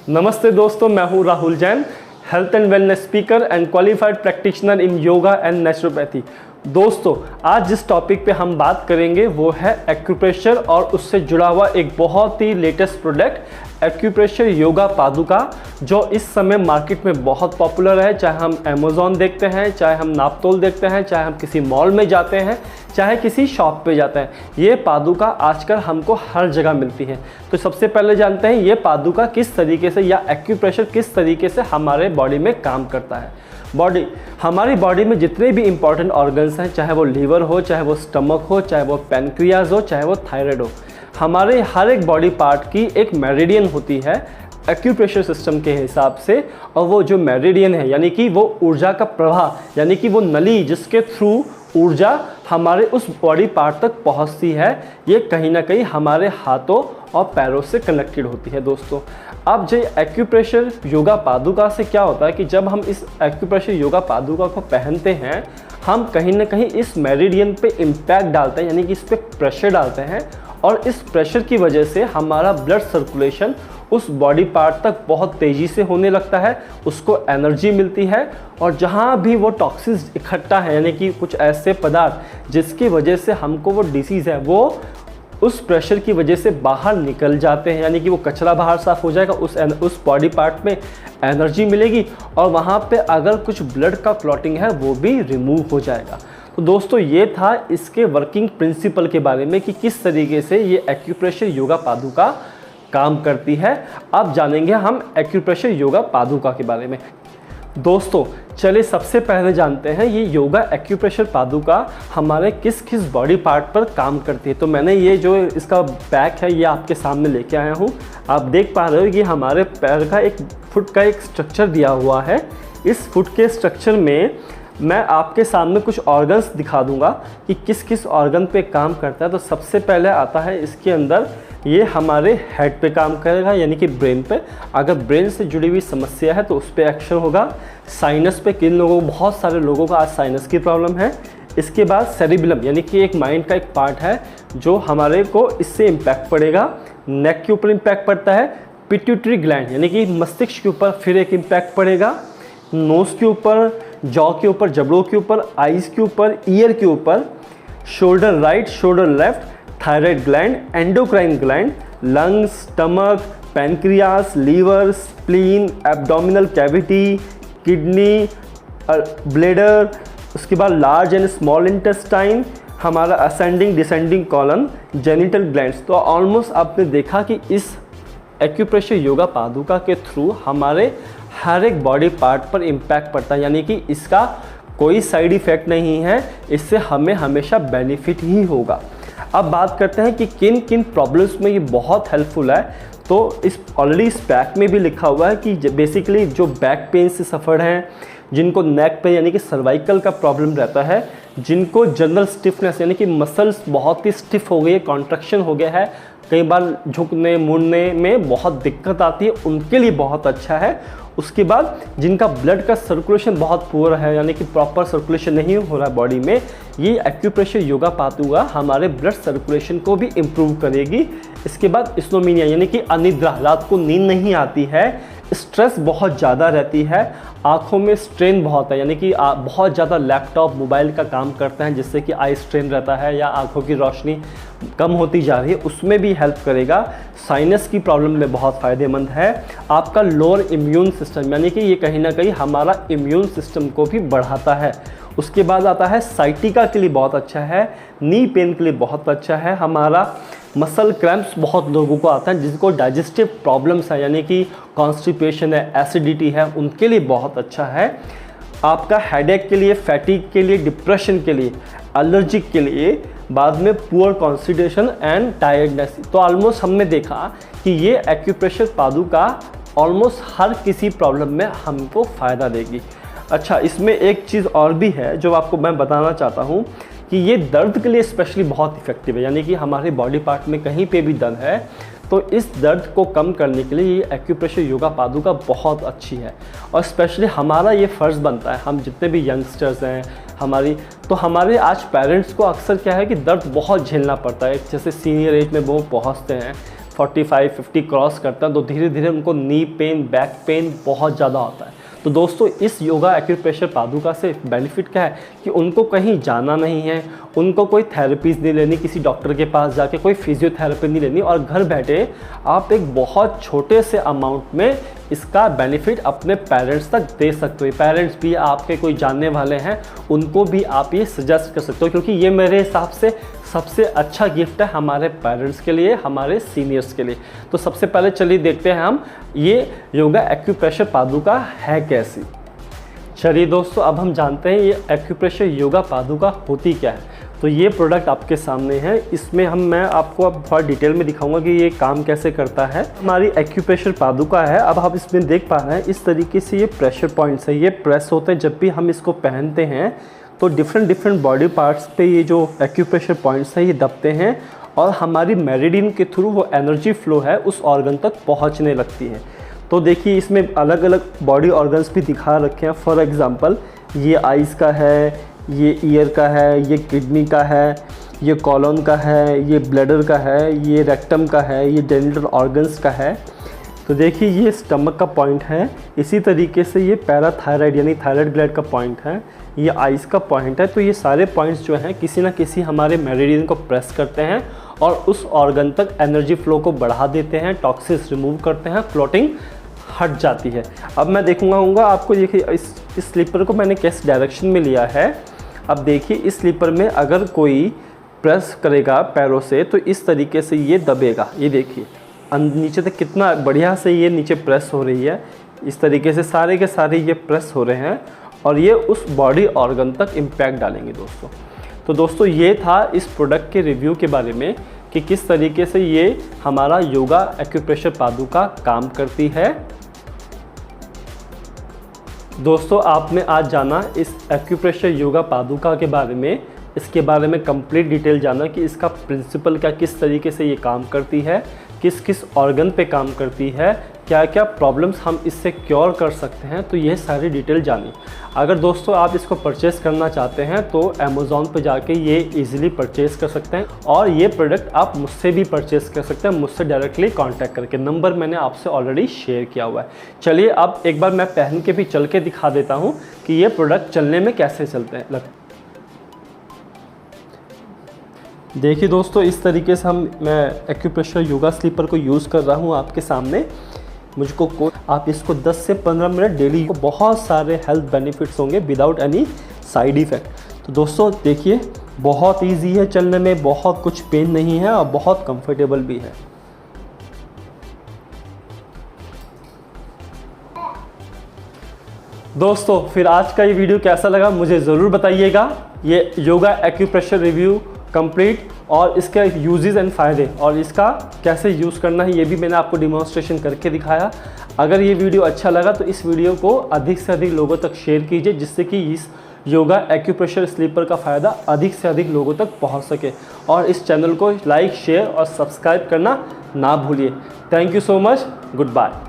नमस्ते दोस्तों, मैं हूँ Rahul Jain, health and wellness speaker and qualified practitioner in yoga and naturopathy. दोस्तों, आज जिस टॉपिक पे हम बात करेंगे वो है एक्यूप्रेशर और उससे जुड़ा हुआ एक बहुत ही लेटेस्ट प्रोडक्ट एक्यूप्रेशर योगा पादुका, जो इस समय मार्केट में बहुत पॉपुलर है। चाहे हम अमेज़ॉन देखते हैं, चाहे हम नापतोल देखते हैं, चाहे हम किसी मॉल में जाते हैं, चाहे किसी शॉप पे जाते हैं, ये पादुका आजकल हमको हर जगह मिलती है। तो सबसे पहले जानते हैं ये पादुका किस तरीके से या एक्यूप्रेशर किस तरीके से हमारे बॉडी में काम करता है। हमारी बॉडी में जितने भी इंपॉर्टेंट ऑर्गन्स हैं, चाहे वो लीवर हो, चाहे वो स्टमक हो, चाहे वो पैनक्रियाज हो, चाहे वो थायराइड हो, हमारे हर एक बॉडी पार्ट की एक मेरिडियन होती है एक्यूप्रेशर सिस्टम के हिसाब से। और वो जो मेरिडियन है यानी कि वो ऊर्जा का प्रवाह, यानी कि वो नली जिसके थ्रू ऊर्जा हमारे उस बॉडी पार्ट तक पहुंचती है, ये कहीं ना कहीं हमारे हाथों और पैरों से कनेक्टेड होती है। दोस्तों, अब जो एक्यूप्रेशर योगा पादुका से क्या होता है कि जब हम इस एक्यूप्रेशर योगा पादुका को पहनते हैं, हम कहीं ना कहीं इस मेरिडियन पे इम्पैक्ट डालते हैं, यानी कि इस पर प्रेशर डालते हैं, और इस प्रेशर की वजह से हमारा ब्लड सर्कुलेशन उस बॉडी पार्ट तक बहुत तेज़ी से होने लगता है, उसको एनर्जी मिलती है, और जहाँ भी वो टॉक्सिन्स इकट्ठा है, यानी कि कुछ ऐसे पदार्थ जिसकी वजह से हमको वो डिसीज़ है, वो उस प्रेशर की वजह से बाहर निकल जाते हैं, यानी कि वो कचरा बाहर साफ हो जाएगा, उस बॉडी पार्ट में एनर्जी मिलेगी, और वहाँ पे अगर कुछ ब्लड का क्लॉटिंग है वो भी रिमूव हो जाएगा। तो दोस्तों, ये था इसके वर्किंग प्रिंसिपल के बारे में कि किस तरीके से ये एक्यूप्रेशर योगा पादुका काम करती है। अब जानेंगे हम एक्यूप्रेशर योगा पादुका के बारे में। दोस्तों, चलिए सबसे पहले जानते हैं ये योगा एक्यूप्रेशर पादुका हमारे किस किस बॉडी पार्ट पर काम करती है। तो मैंने ये जो इसका पैक है ये आपके सामने लेके आया हूँ। आप देख पा रहे हो कि हमारे पैर का एक फुट का एक स्ट्रक्चर दिया हुआ है। इस फुट के स्ट्रक्चर में मैं आपके सामने कुछ ऑर्गन्स दिखा दूंगा कि किस किस ऑर्गन पे काम करता है। तो सबसे पहले आता है इसके अंदर, ये हमारे हेड पे काम करेगा, यानी कि ब्रेन पे। अगर ब्रेन से जुड़ी हुई समस्या है तो उस पर एक्शन होगा। साइनस पे किन लोगों को, बहुत सारे लोगों को आज साइनस की प्रॉब्लम है। इसके बाद सेरिबेलम, यानी कि एक माइंड का एक पार्ट है जो हमारे को इससे इम्पैक्ट पड़ेगा। नेक के ऊपर इम्पैक्ट पड़ता है। पिट्यूटरी ग्लैंड, यानी कि मस्तिष्क के ऊपर फिर एक इम्पैक्ट पड़ेगा। नोज़ के ऊपर, जॉ के ऊपर, जबड़ों के ऊपर, आइज़ के ऊपर, ईयर के ऊपर, shoulder right, shoulder left, thyroid gland, endocrine gland, lungs, stomach, pancreas, liver, spleen, abdominal cavity, kidney, bladder, उसके बाद लार्ज एंड स्मॉल इंटेस्टाइन, हमारा ascending descending colon, genital glands. तो ऑलमोस्ट आपने देखा कि इस एक्यूप्रेशर योगा पादुका के थ्रू हमारे हर एक बॉडी पार्ट पर इम्पैक्ट पड़ता है, यानी कि इसका कोई साइड इफ़ेक्ट नहीं है, इससे हमें हमेशा बेनिफिट ही होगा। अब बात करते हैं कि किन किन प्रॉब्लम्स में ये बहुत हेल्पफुल है। तो इस ऑलरेडी इस बैक में भी लिखा हुआ है कि बेसिकली जो बैक पेन से सफ़र हैं, जिनको नेक पे यानी कि सर्वाइकल का प्रॉब्लम रहता है, जिनको जनरल स्टिफनेस यानी कि मसल्स बहुत ही स्टिफ हो गई है, कॉन्ट्रैक्शन हो गया है, कई बार झुकने मुड़ने में बहुत दिक्कत आती है, उनके लिए बहुत अच्छा है। उसके बाद जिनका ब्लड का सर्कुलेशन बहुत पुअर है, यानी कि प्रॉपर सर्कुलेशन नहीं हो रहा है बॉडी में, ये एक्यूप्रेशर योगा पादुका हमारे ब्लड सर्कुलेशन को भी इम्प्रूव करेगी। इसके बाद इंसोम्निया, यानी कि अनिद्रा, रात को नींद नहीं आती है, स्ट्रेस बहुत ज़्यादा रहती है, आँखों में स्ट्रेन बहुत है, यानी कि बहुत ज़्यादा लैपटॉप मोबाइल का काम करते हैं, जिससे कि आई स्ट्रेन रहता है या आँखों की रोशनी कम होती जा रही है, उसमें भी हेल्प करेगा। साइनस की प्रॉब्लम में बहुत फ़ायदेमंद है। आपका लोअर इम्यून सिस्टम, यानी कि ये कहीं ना कहीं हमारा इम्यून सिस्टम को भी बढ़ाता है। उसके बाद आता है साइटिका के लिए बहुत अच्छा है, नी पेन के लिए बहुत अच्छा है, हमारा मसल क्रैम्प्स बहुत लोगों को आता है, जिनको डाइजेस्टिव प्रॉब्लम्स है, यानी कि कॉन्स्टिपेशन है, एसिडिटी है, उनके लिए बहुत अच्छा है। आपका हेडेक के लिए, फैटिग के लिए, डिप्रेशन के लिए, एलर्जिक के लिए, बाद में पुअर कॉन्स्टिपेशन एंड टायर्डनेस। तो ऑलमोस्ट हमने देखा कि ये एक्यूप्रेशर पादुका ऑलमोस्ट हर किसी प्रॉब्लम में हमको फ़ायदा देगी। अच्छा, इसमें एक चीज़ और भी है जो आपको मैं बताना चाहता हूँ कि ये दर्द के लिए स्पेशली बहुत इफ़ेक्टिव है, यानी कि हमारे बॉडी पार्ट में कहीं पे भी दर्द है तो इस दर्द को कम करने के लिए ये एक्यूप्रेशर योगा पादुका बहुत अच्छी है। और स्पेशली हमारा ये फ़र्ज़ बनता है, हम जितने भी यंगस्टर्स हैं हमारे आज पेरेंट्स को अक्सर क्या है कि दर्द बहुत झेलना पड़ता है, जैसे सीनियर एज में वो पहुँचते हैं 45-50 क्रॉस करता है तो धीरे धीरे उनको नी पेन, बैक पेन बहुत ज़्यादा होता है। तो दोस्तों इस योगा एक्यूप्रेशर पादुका से बेनिफिट क्या है कि उनको कहीं जाना नहीं है, उनको कोई थेरेपीज़ नहीं लेनी, किसी डॉक्टर के पास जाके कोई फिजियोथेरेपी नहीं लेनी, और घर बैठे आप एक बहुत छोटे से अमाउंट में इसका बेनिफिट अपने पेरेंट्स तक दे सकते हो। पेरेंट्स भी आपके कोई जानने वाले हैं उनको भी आप ये सजेस्ट कर सकते हो, क्योंकि ये मेरे हिसाब से सबसे अच्छा गिफ्ट है हमारे पेरेंट्स के लिए, हमारे सीनियर्स के लिए। तो सबसे पहले चलिए देखते हैं हम ये योगा एक्यूप्रेशर पादुका है कैसी। चलिए दोस्तों अब हम जानते हैं ये एक्यूप्रेशर योगा पादुका होती क्या है। तो ये प्रोडक्ट आपके सामने है, इसमें मैं आपको अब थोड़ा डिटेल में दिखाऊंगा कि ये काम कैसे करता है। हमारी एक्यूप्रेशर पादुका है, अब आप इसमें देख पा रहे हैं इस तरीके से ये प्रेशर पॉइंट्स है, ये प्रेस होते हैं। जब भी हम इसको पहनते हैं तो डिफरेंट बॉडी पार्ट्स पे ये जो एक्यूप्रेशर पॉइंट्स हैं ये दबते हैं और हमारी मेरिडियन के थ्रू वो एनर्जी फ्लो है उस ऑर्गन तक पहुंचने लगती है। तो देखिए इसमें अलग अलग बॉडी ऑर्गन्स भी दिखा रखे हैं। फॉर एग्जांपल ये आइज़ का है, ये ईयर का है, ये किडनी का है, ये कॉलन का है, ये ब्लैडर का है, ये रेक्टम का है, ये जेनिटल ऑर्गन्स का है। तो देखिए ये स्टमक का पॉइंट है। इसी तरीके से ये पैराथायराइड यानी थायराइड ग्लैंड का पॉइंट है, ये आइज़ का पॉइंट है। तो ये सारे पॉइंट्स जो हैं किसी ना किसी हमारे मेरिडियन को प्रेस करते हैं और उस ऑर्गन तक एनर्जी फ्लो को बढ़ा देते हैं, टॉक्सिन्स रिमूव करते हैं, क्लॉटिंग हट जाती है। अब मैं देखूंगा आपको, देखिए इस स्लीपर को मैंने किस डायरेक्शन में लिया है। अब देखिए इस स्लीपर में अगर कोई प्रेस करेगा पैरों से तो इस तरीके से ये दबेगा। ये देखिए नीचे तक कितना बढ़िया से ये नीचे प्रेस हो रही है। इस तरीके से सारे के सारे ये प्रेस हो रहे हैं और ये उस बॉडी ऑर्गन तक इम्पैक्ट डालेंगे दोस्तों। तो दोस्तों ये था इस प्रोडक्ट के रिव्यू के बारे में कि किस तरीके से ये हमारा योगा एक्यूप्रेशर पादुका काम करती है। दोस्तों आपने आज जाना इस एक्यूप्रेशर योगा पादुका के बारे में, इसके बारे में कंप्लीट डिटेल जाना कि इसका प्रिंसिपल क्या, किस तरीके से ये काम करती है, किस किस ऑर्गन पे काम करती है, क्या क्या प्रॉब्लम्स हम इससे क्योर कर सकते हैं। तो ये सारी डिटेल जानी। अगर दोस्तों आप इसको परचेज़ करना चाहते हैं तो अमेज़ॉन पे जाके ये इजीली परचेज़ कर सकते हैं और ये प्रोडक्ट आप मुझसे भी परचेज़ कर सकते हैं, मुझसे डायरेक्टली कांटेक्ट करके। नंबर मैंने आपसे ऑलरेडी शेयर किया हुआ है। चलिए अब एक बार मैं पहन के भी चल के दिखा देता हूँ कि ये प्रोडक्ट चलने में कैसे चलते हैं। देखिए दोस्तों इस तरीके से मैं एक्यूप्रेशर योगा स्लीपर को यूज़ कर रहा हूँ आपके सामने। मुझको आप इसको 10 से 15 मिनट डेली, बहुत सारे हेल्थ बेनिफिट्स होंगे विदाउट एनी साइड इफ़ेक्ट। तो दोस्तों देखिए बहुत इजी है चलने में, बहुत कुछ पेन नहीं है और बहुत कंफर्टेबल भी है। दोस्तों फिर आज का ये वीडियो कैसा लगा मुझे ज़रूर बताइएगा। ये योगा एक्यूप्रेशर रिव्यू कंप्लीट और इसके यूजेस एंड फ़ायदे और इसका कैसे यूज़ करना है ये भी मैंने आपको डिमॉन्स्ट्रेशन करके दिखाया। अगर ये वीडियो अच्छा लगा तो इस वीडियो को अधिक से अधिक लोगों तक शेयर कीजिए, जिससे कि इस योगा एक्यूप्रेशर स्लीपर का फ़ायदा अधिक से अधिक लोगों तक पहुंच सके। और इस चैनल को लाइक, शेयर और सब्सक्राइब करना ना भूलिए। Thank you so much. Good bye.